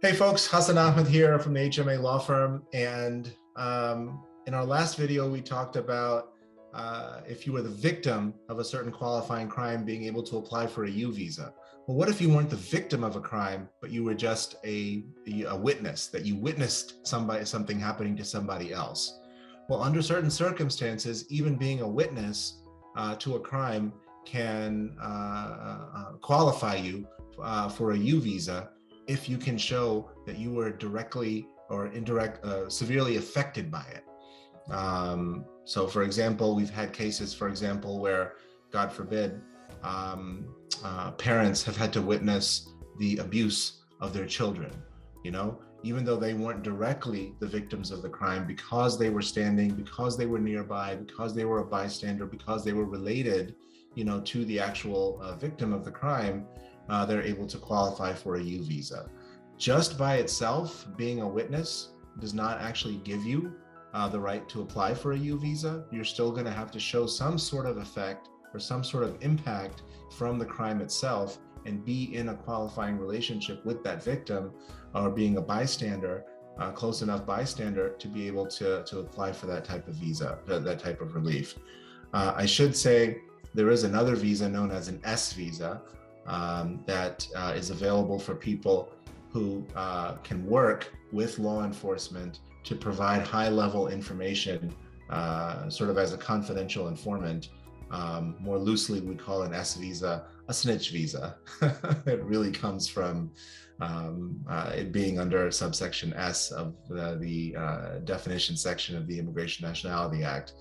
Hey folks, Hassan Ahmed here from the HMA Law Firm. And in our last video, we talked about if you were the victim of a certain qualifying crime, being able to apply for a U visa. Well, what if you weren't the victim of a crime, but you were just a witness, that you witnessed something happening to somebody else? Well, under certain circumstances, even being a witness to a crime can qualify you for a U visa if you can show that you were directly or severely affected by it. So for example, we've had cases, for example, where, God forbid, parents have had to witness the abuse of their children, even though they weren't directly the victims of the crime, because they were standing, because they were nearby, because they were a bystander, because they were related, to the actual victim of the crime, they're able to qualify for a U visa. Just by itself, being a witness does not actually give you the right to apply for a U visa. You're still going to have to show some sort of effect or some sort of impact from the crime itself and be in a qualifying relationship with that victim, or being a bystander, close enough bystander to be able to apply for that type of visa, that type of relief. I should say there is another visa known as an S visa that is available for people who can work with law enforcement to provide high-level information, sort of as a confidential informant. More loosely, we call an S visa a snitch visa. It really comes from it being under subsection S of the definition section of the Immigration Nationality Act.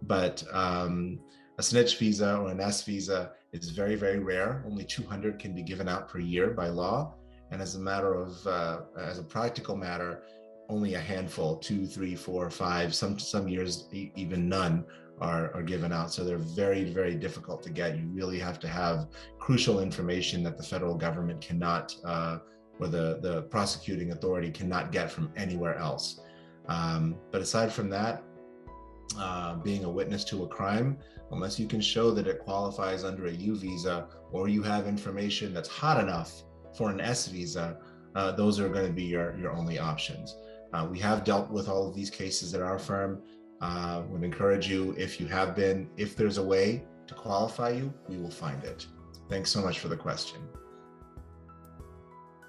But a snitch visa or an S visa is very, very rare. Only 200 can be given out per year by law. And as a practical matter, only a handful, 2, 3, 4, 5, some years even none are given out. So they're very, very difficult to get. You really have to have crucial information that the federal government cannot, or the prosecuting authority cannot get from anywhere else. But aside from that, being a witness to a crime, unless you can show that it qualifies under a U visa, or you have information that's hot enough for an S visa, those are going to be your only options. We have dealt with all of these cases at our firm. Would encourage you, if there's a way to qualify you, we will find it. Thanks so much for the question.